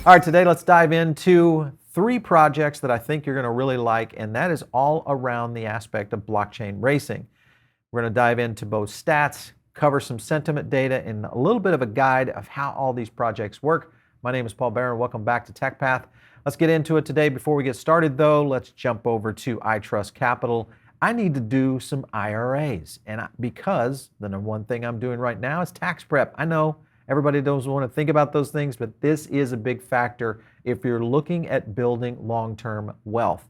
All right, today let's dive into 3 projects that I think you're going to really like, and that is all around the aspect of blockchain racing. We're going to dive into both stats, cover some sentiment data, and a little bit of a guide of how all these projects work. My name is Paul Barron. Welcome back to TechPath. Let's get into it today. Before we get started, though, let's jump over to iTrust Capital. I need to do some IRAs, and because the number one thing I'm doing right now is tax prep. I know everybody doesn't want to think about those things, but this is a big factor if you're looking at building long-term wealth.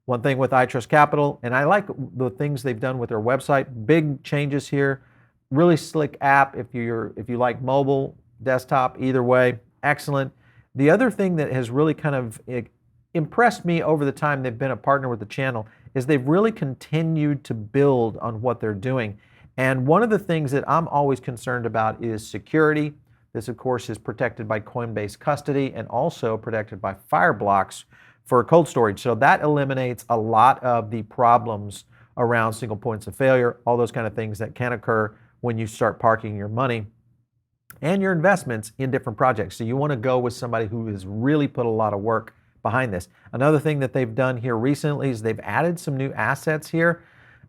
One thing with iTrust Capital, and I like the things they've done with their website, big changes here, really slick app if you like mobile, desktop, either way, excellent. The other thing that has really kind of impressed me over the time they've been a partner with the channel is they've really continued to build on what they're doing. And one of the things that I'm always concerned about is security. This, of course, is protected by Coinbase custody and also protected by Fireblocks for cold storage. So that eliminates a lot of the problems around single points of failure, all those kind of things that can occur when you start parking your money and your investments in different projects. So you want to go with somebody who has really put a lot of work behind this. Another thing that they've done here recently is they've added some new assets here.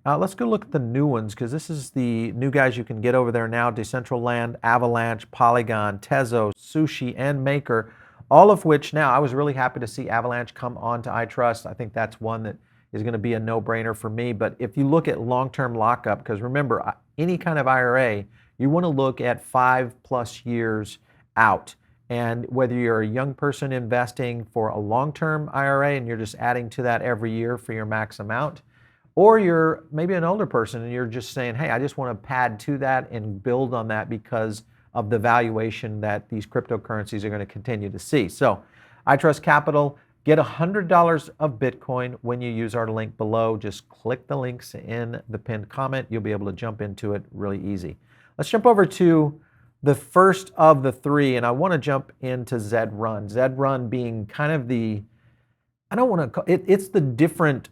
Let's go look at the new ones, because this is the new guys you can get over there now: Decentraland, Avalanche, Polygon, Tezos, Sushi, and Maker, all of which now I was really happy to see Avalanche come on to iTrust. I think that's one that is going to be a no-brainer for me. But if you look at long-term lockup, because remember, any kind of IRA, you want to look at 5+ years out. And whether you're a young person investing for a long-term IRA and you're just adding to that every year for your max amount, or you're maybe an older person and you're just saying, hey, I just want to pad to that and build on that because of the valuation that these cryptocurrencies are going to continue to see. So iTrust Capital, get $100 of Bitcoin when you use our link below. Just click the links in the pinned comment. You'll be able to jump into it really easy. Let's jump over to the first of the 3, and I want to jump into Zed Run. Zed Run being kind of the, I don't want to call it, it's the different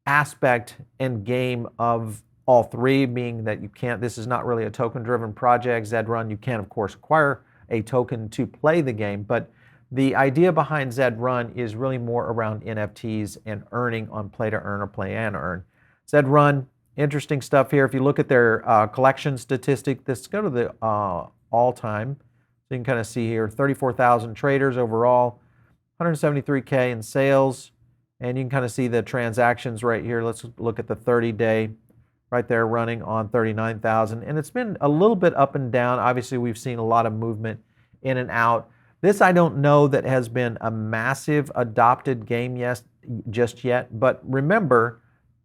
aspect and game of all 3, being that you can't, this is not really a token driven project. Zed Run, you can of course acquire a token to play the game, but the idea behind Zed Run is really more around NFTs and earning on play to earn or play and earn. Zed Run, interesting stuff here. If you look at their collection statistic, let's go to the all time. So you can kind of see here 34,000 traders overall, 173K in sales. And you can kind of see the transactions right here. Let's look at the 30-day right there running on 39,000. And it's been a little bit up and down. Obviously, we've seen a lot of movement in and out. This, I don't know that has been a massive adopted game just yet. But remember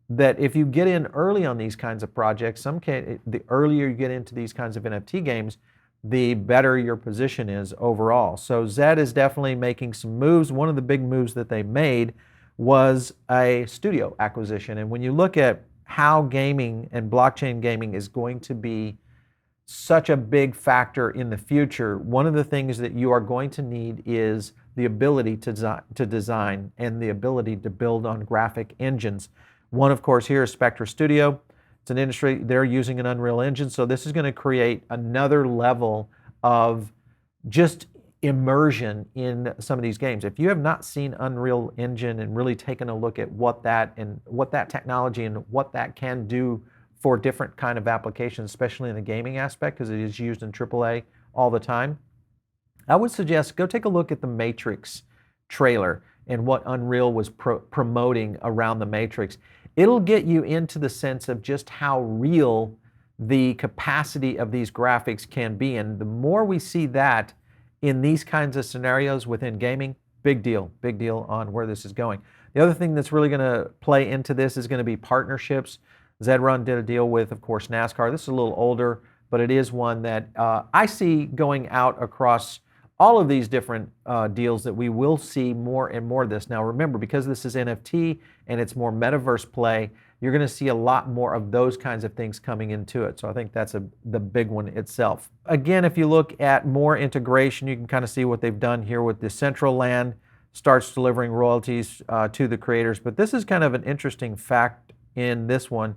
that if you get in early on these kinds of projects, the earlier you get into these kinds of NFT games, the better your position is overall. So Zed is definitely making some moves. One of the big moves that they made was a studio acquisition. And when you look at how gaming and blockchain gaming is going to be such a big factor in the future, one of the things that you are going to need is the ability to design and the ability to build on graphic engines. One, of course, here is Spectre Studio. It's an industry, they're using an Unreal Engine, so this is going to create another level of just immersion in some of these games. If you have not seen Unreal Engine and really taken a look at what that technology and what that can do for different kind of applications, especially in the gaming aspect, because it is used in AAA all the time, I would suggest go take a look at the Matrix trailer and what Unreal was promoting around the Matrix. It'll get you into the sense of just how real the capacity of these graphics can be. And the more we see that in these kinds of scenarios within gaming, big deal on where this is going. The other thing that's really going to play into this is going to be partnerships. Zed Run did a deal with, of course, NASCAR. This is a little older, but it is one that I see going out across all of these different deals, that we will see more and more of this. Now remember, because this is NFT and it's more metaverse play, you're going to see a lot more of those kinds of things coming into it. So I think that's the big one itself. Again, if you look at more integration, you can kind of see what they've done here with Decentraland, starts delivering royalties to the creators. But this is kind of an interesting fact in this one.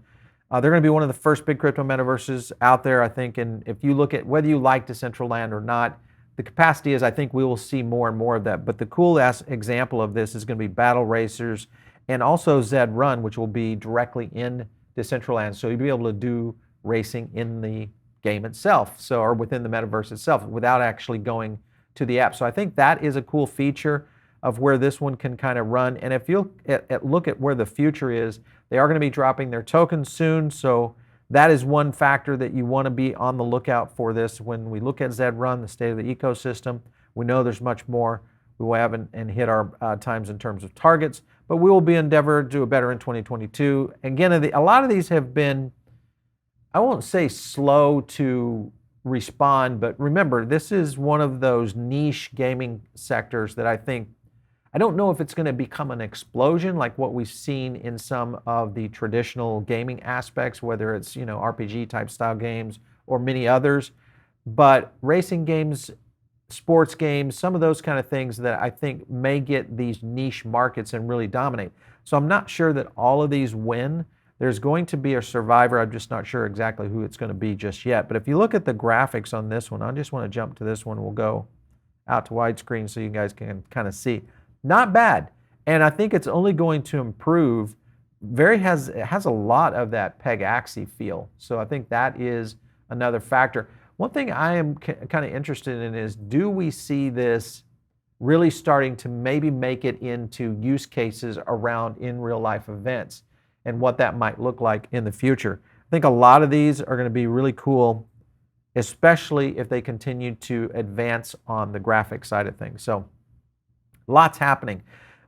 They're going to be one of the first big crypto metaverses out there, I think. And if you look at whether you like Decentraland or not, the capacity is I think we will see more and more of that. But the cool example of this is going to be Battle Racers and also Zed Run, which will be directly in Decentraland. So you'll be able to do racing in the game itself, so or within the metaverse itself, without actually going to the app. So I think that is a cool feature of where this one can kind of run. And if you look at where the future is, they are going to be dropping their tokens soon. So that is one factor that you want to be on the lookout for this. When we look at Zed Run, the state of the ecosystem, we know there's much more. We will have and hit our times in terms of targets, but we will be endeavor to do better in 2022. Again, a lot of these have been, I won't say slow to respond, but remember, this is one of those niche gaming sectors that I don't know if it's going to become an explosion like what we've seen in some of the traditional gaming aspects, whether it's, RPG type style games or many others, but racing games, sports games, some of those kind of things that I think may get these niche markets and really dominate. So I'm not sure that all of these win. There's going to be a survivor. I'm just not sure exactly who it's going to be just yet. But if you look at the graphics on this one, I just want to jump to this one. We'll go out to widescreen so you guys can kind of see. Not bad. And I think it's only going to improve. It has a lot of that Pegaxy feel. So I think that is another factor. One thing I am kind of interested in is, do we see this really starting to maybe make it into use cases around in real life events and what that might look like in the future? I think a lot of these are going to be really cool, especially if they continue to advance on the graphic side of things. So lots happening.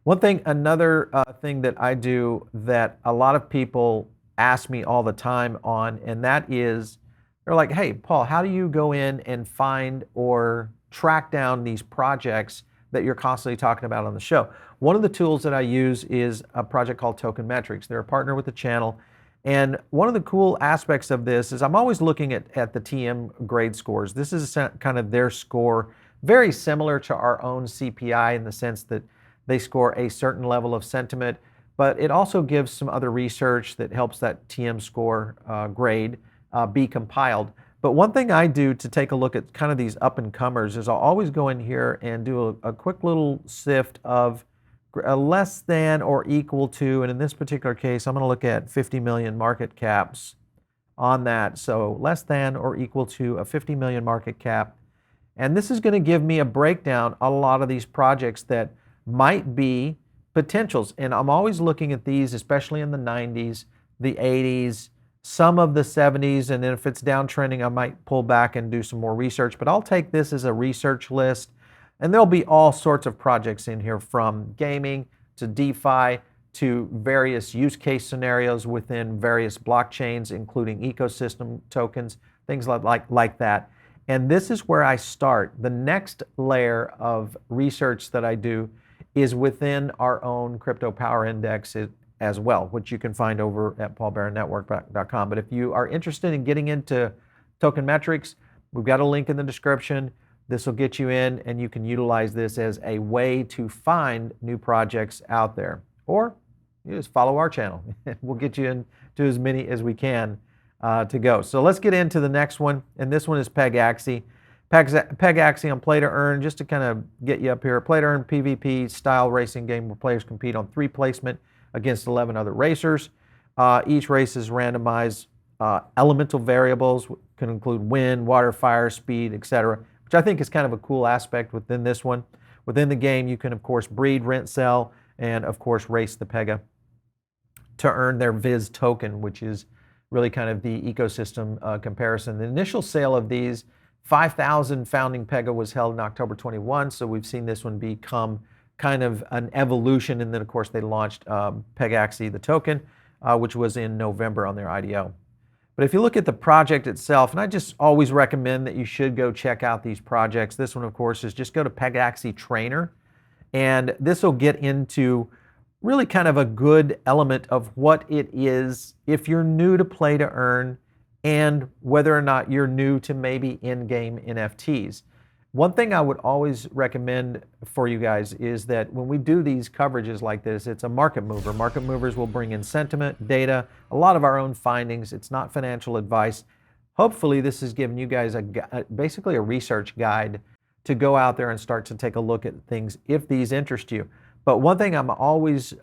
Another thing that I do that a lot of people ask me all the time on, and that is, they're like, hey, Paul, how do you go in and find or track down these projects that you're constantly talking about on the show? One of the tools that I use is a project called Tokenmetrics. They're a partner with the channel. And one of the cool aspects of this is I'm always looking at the TM grade scores. This is kind of their score, very similar to our own CPI in the sense that they score a certain level of sentiment, but it also gives some other research that helps that TM score grade be compiled. But one thing I do to take a look at kind of these up and comers is I'll always go in here and do a quick little sift of less than or equal to, and in this particular case, I'm going to look at 50 million market caps on that. So less than or equal to a 50 million market cap. And this is going to give me a breakdown of a lot of these projects that might be potentials. And I'm always looking at these, especially in the 90s, the 80s, some of the 70s, and then if it's downtrending, I might pull back and do some more research. But I'll take this as a research list, and there'll be all sorts of projects in here, from gaming to DeFi to various use case scenarios within various blockchains, including ecosystem tokens, things like that. And this is where I start. The next layer of research that I do is within our own crypto power index as well, which you can find over at paulbaronnetwork.com. But if you are interested in getting into Tokenmetrics, we've got a link in the description. This will get you in, and you can utilize this as a way to find new projects out there. Or you just follow our channel. We'll get you into as many as we can to go. So let's get into the next one, and this one is Pegaxy. Pegaxy on Play to Earn, just to kind of get you up here. Play to Earn PvP style racing game where players compete on 3 placement against 11 other racers. Each race is randomized. Elemental variables can include wind, water, fire, speed, etc., which I think is kind of a cool aspect within this one. Within the game, you can, of course, breed, rent, sell, and, of course, race the Pega to earn their Viz token, which is really kind of the ecosystem comparison. The initial sale of these 5,000 founding Pega was held in October 21, so we've seen this one become kind of an evolution, and then of course they launched Pegaxy, the token, which was in November on their IDO. But if you look at the project itself, and I just always recommend that you should go check out these projects. This one, of course, is just go to Pegaxy Trainer, and this will get into really kind of a good element of what it is if you're new to Play to Earn and whether or not you're new to maybe in-game NFTs. One thing I would always recommend for you guys is that when we do these coverages like this, it's a market mover. Market movers will bring in sentiment, data, a lot of our own findings. It's not financial advice. Hopefully this has given you guys basically a research guide to go out there and start to take a look at things if these interest you. But one thing I'm always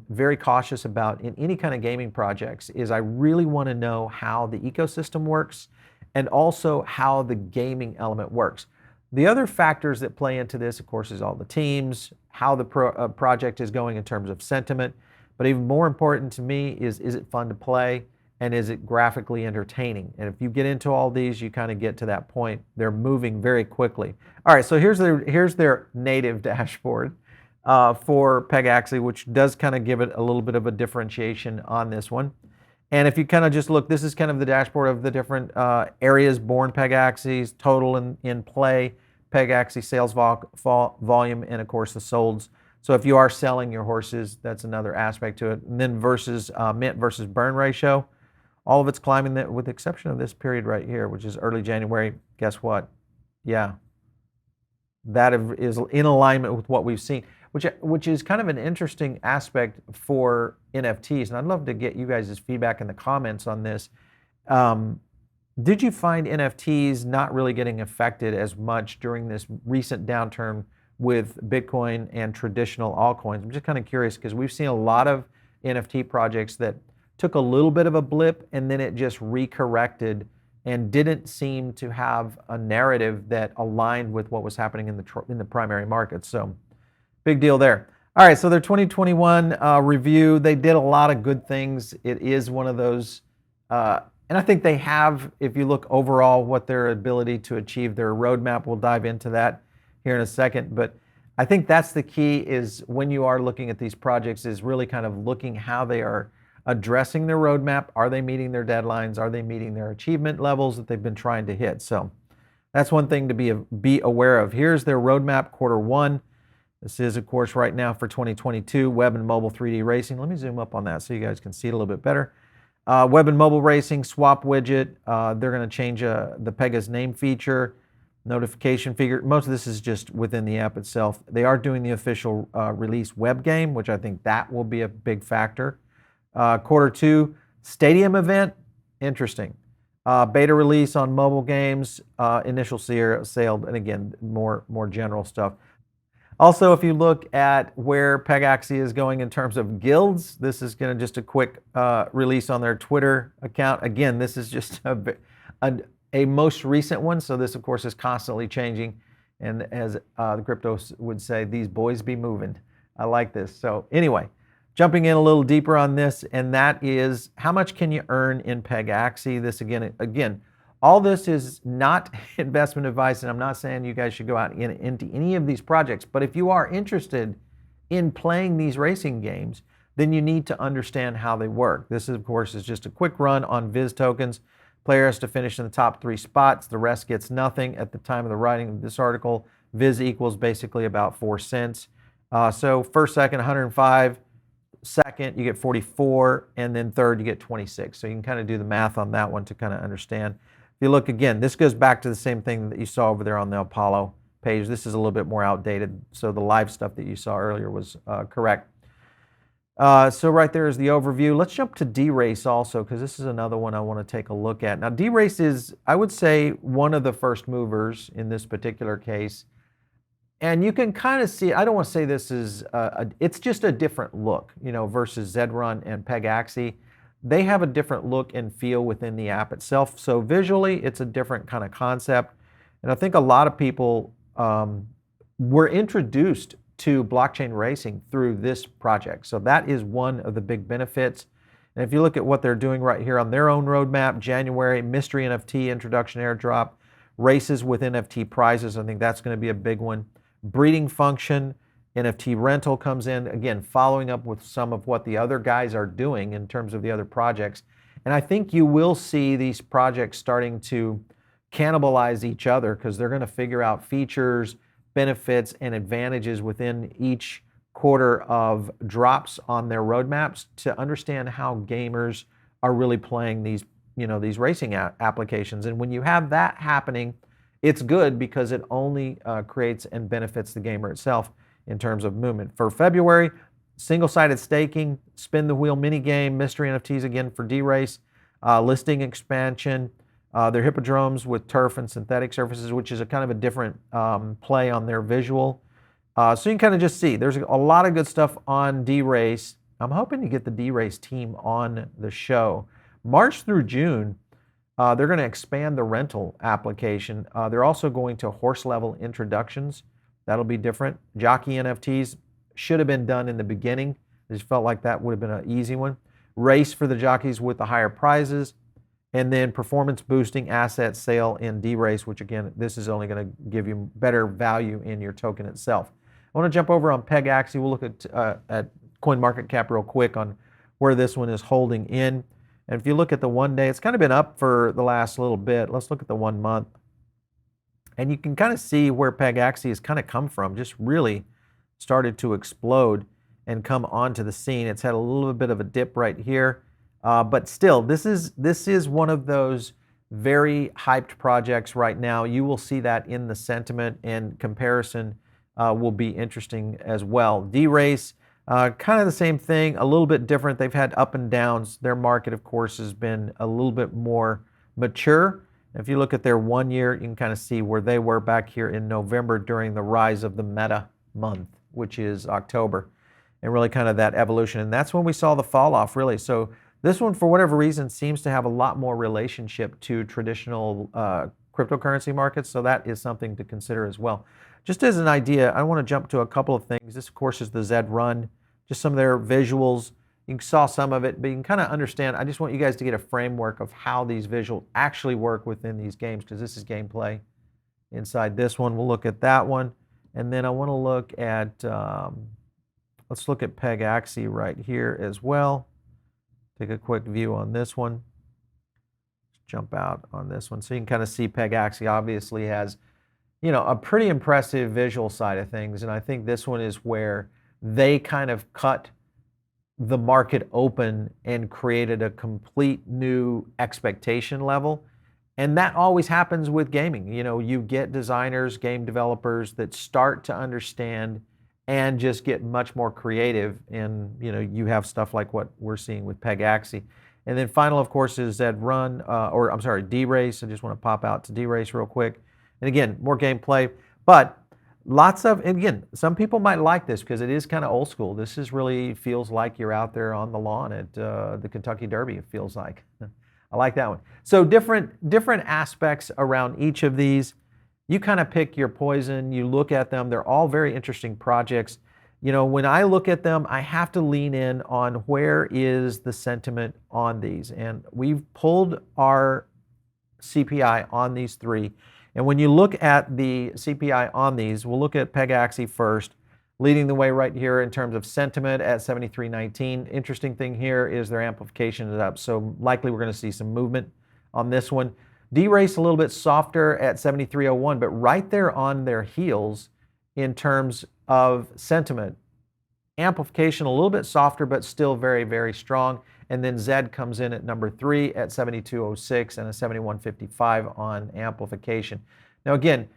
very cautious about in any kind of gaming projects is I really want to know how the ecosystem works and also how the gaming element works. The other factors that play into this, of course, is all the teams, how the project is going in terms of sentiment, but even more important to me is it fun to play and is it graphically entertaining? And if you get into all these, you kind of get to that point. They're moving very quickly. All right, so here's their native dashboard for Pegaxy, which does kind of give it a little bit of a differentiation on this one. And if you kind of just look, this is kind of the dashboard of the different areas, born Pegaxys, total in play, Pegaxy sales volume, and of course the solds. So if you are selling your horses, that's another aspect to it. And then versus mint versus burn ratio, all of it's climbing, that, with the exception of this period right here, which is early January. Guess what? Yeah, that is in alignment with what we've seen, which is kind of an interesting aspect for NFTs. And I'd love to get you guys' feedback in the comments on this. Did you find NFTs not really getting affected as much during this recent downturn with Bitcoin and traditional altcoins? I'm just kind of curious because we've seen a lot of NFT projects that took a little bit of a blip and then it just recorrected and didn't seem to have a narrative that aligned with what was happening in the primary market. So big deal there. All right, so their 2021 review, they did a lot of good things. It is one of those, and I think they have, if you look overall, what their ability to achieve their roadmap. We'll dive into that here in a second. But I think that's the key, is when you are looking at these projects, is really kind of looking how they are addressing their roadmap. Are they meeting their deadlines? Are they meeting their achievement levels that they've been trying to hit? So that's one thing to be aware of. Here's their roadmap, Q1. This is, of course, right now for 2022, web and mobile 3D racing. Let me zoom up on that so you guys can see it a little bit better. Web and mobile racing, swap widget. They're going to change the Pega's name feature, notification figure. Most of this is just within the app itself. They are doing the official release web game, which I think that will be a big factor. Q2, stadium event, interesting. Beta release on mobile games, initial sale, and again, more general stuff. Also, if you look at where Pegaxy is going in terms of guilds, this is going to just a quick release on their Twitter account. Again, this is just a most recent one, so this, of course, is constantly changing. And as the cryptos would say, these boys be moving. I like this. So anyway, jumping in a little deeper on this, and that is how much can you earn in Pegaxy? This again, all this is not investment advice, and I'm not saying you guys should go out into any of these projects, but if you are interested in playing these racing games, then you need to understand how they work. This, of course, is just a quick run on Viz tokens. Player has to finish in the top 3 spots. The rest gets nothing. At the time of the writing of this article, Viz equals basically about 4 cents. So first, second, 105. Second, you get 44, and then third, you get 26. So you can kind of do the math on that one to kind of understand. If you look again, this goes back to the same thing that you saw over there on the Apollo page. This is a little bit more outdated, so the live stuff that you saw earlier was correct. So right there is the overview. Let's jump to DeRace also, because this is another one I want to take a look at. Now, DeRace is, I would say, one of the first movers in this particular case. And you can kind of see, I don't want to say this is, it's just a different look, versus Zed Run and Pegaxy. They have a different look and feel within the app itself. So visually, it's a different kind of concept. And I think a lot of people were introduced to blockchain racing through this project. So that is one of the big benefits. And if you look at what they're doing right here on their own roadmap, January, mystery NFT introduction airdrop, races with NFT prizes, I think that's going to be a big one. Breeding function, NFT rental comes in, again, following up with some of what the other guys are doing in terms of the other projects. And I think you will see these projects starting to cannibalize each other because they're going to figure out features, benefits, and advantages within each quarter of drops on their roadmaps to understand how gamers are really playing these, these racing applications. And when you have that happening, it's good because it only creates and benefits the gamer itself in terms of movement. For February, single-sided staking, spin the wheel mini game, mystery NFTs again for DeRace, listing expansion, They're hippodromes with turf and synthetic surfaces, which is a kind of a different play on their visual. So you can kind of just see there's a lot of good stuff on DeRace. I'm hoping to get the DeRace team on the show. March through June, they're going to expand the rental application. They're also going to horse level introductions. That'll be different. Jockey NFTs should have been done in the beginning. I just felt like that would have been an easy one. Race for the jockeys with the higher prizes. And then performance boosting asset sale in DeRace, which again, this is only going to give you better value in your token itself. I want to jump over on Pegaxy. We'll look at CoinMarketCap real quick on where this one is holding in. And if you look at the 1 day, it's kind of been up for the last little bit. Let's look at the 1 month. And you can kind of see where Pegaxy has kind of come from, just really started to explode and come onto the scene. It's had a little bit of a dip right here. But still, this is one of those very hyped projects right now. You will see that in the sentiment, and comparison will be interesting as well. DeRace, kind of the same thing, a little bit different. They've had up and downs. Their market, of course, has been a little bit more mature. If you look at their 1 year, you can kind of see where they were back here in November during the rise of the meta month, which is October, and really kind of that evolution. And that's when we saw the fall off, really. So this one, for whatever reason, seems to have a lot more relationship to traditional cryptocurrency markets, so that is something to consider as well. Just as an idea, I want to jump to a couple of things. This, of course, is the Zed Run, just some of their visuals. You saw some of it, but you can kind of understand. I just want you guys to get a framework of how these visuals actually work within these games, because this is gameplay inside this one. We'll look at that one, and then I want to look at, let's look at Pegaxy right here as well. Take a quick view on this one. Jump out on this one. So you can kind of see Pegaxy obviously has, you know, a pretty impressive visual side of things. And I think this one is where they kind of cut the market open and created a complete new expectation level. And that always happens with gaming. You know, you get designers, game developers that start to understand and just get much more creative. And, you know, you have stuff like what we're seeing with Pegaxy. And then final, of course, is Zed Run, or I'm sorry, DeRace. I just want to pop out to DeRace real quick. And again, more gameplay, but lots of, and again, some people might like this because it is kind of old school. This is really feels like you're out there on the lawn at the Kentucky Derby, it feels like. I like that one. So different aspects around each of these. You kind of pick your poison, you look at them, they're all very interesting projects. You know, when I look at them, I have to lean in on where is the sentiment on these. And we've pulled our CPI on these three. And when you look at the CPI on these, we'll look at Pegaxy first, leading the way right here in terms of sentiment at 73.19. Interesting thing here is their amplification is up, so likely we're going to see some movement on this one. DeRace a little bit softer at 73.01, but right there on their heels in terms of sentiment. Amplification a little bit softer, but still very, very strong. And then Zed comes in at number 3 at 72.06 and a 71.55 on amplification. Now again,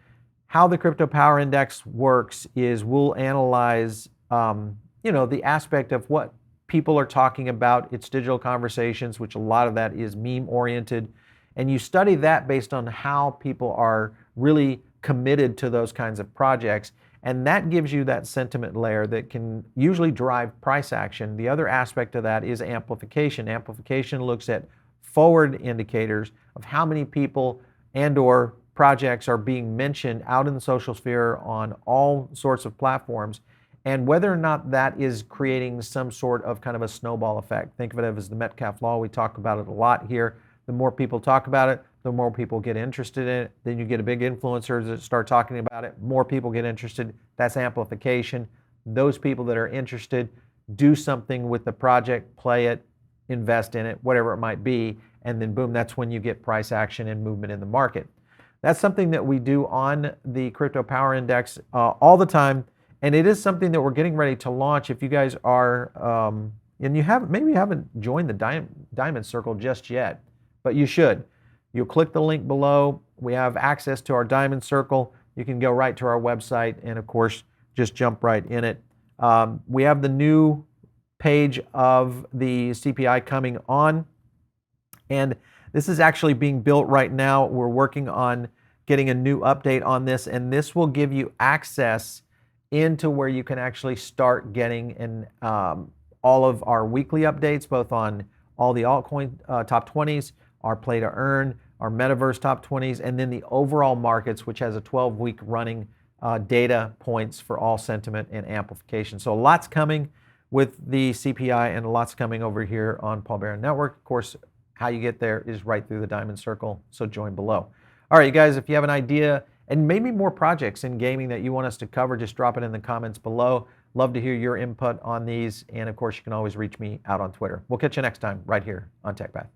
how the Crypto Power Index works is we'll analyze you know, the aspect of what people are talking about. It's digital conversations, which a lot of that is meme oriented. And you study that based on how people are really committed to those kinds of projects. And that gives you that sentiment layer that can usually drive price action. The other aspect of that is amplification. Amplification looks at forward indicators of how many people and or projects are being mentioned out in the social sphere on all sorts of platforms, and whether or not that is creating some sort of kind of a snowball effect. Think of it as the Metcalfe law. We talk about it a lot here. The more people talk about it, the more people get interested in it. Then you get a big influencers that start talking about it. More people get interested. That's amplification. Those people that are interested do something with the project, play it, invest in it, whatever it might be, and then boom, that's when you get price action and movement in the market. That's something that we do on the Crypto Power Index all the time, and it is something that we're getting ready to launch. If you guys are, and you haven't joined the Diamond Circle just yet, but you should. You'll click the link below. We have access to our Diamond Circle. You can go right to our website and, of course, just jump right in it. We have the new page of the CPI coming on, and This is actually being built right now. We're working on getting a new update on this, and this will give you access into where you can actually start getting all of our weekly updates, both on all the altcoin top 20s, our play to earn, our metaverse top 20s, and then the overall markets, which has a 12-week running data points for all sentiment and amplification. So lots coming with the CPI and lots coming over here on Paul Barron Network. Of course, how you get there is right through the diamond circle, so join below. All right, you guys, if you have an idea and maybe more projects in gaming that you want us to cover, just drop it in the comments below. Love to hear your input on these, and of course, you can always reach me out on Twitter. We'll catch you next time right here on TechPath.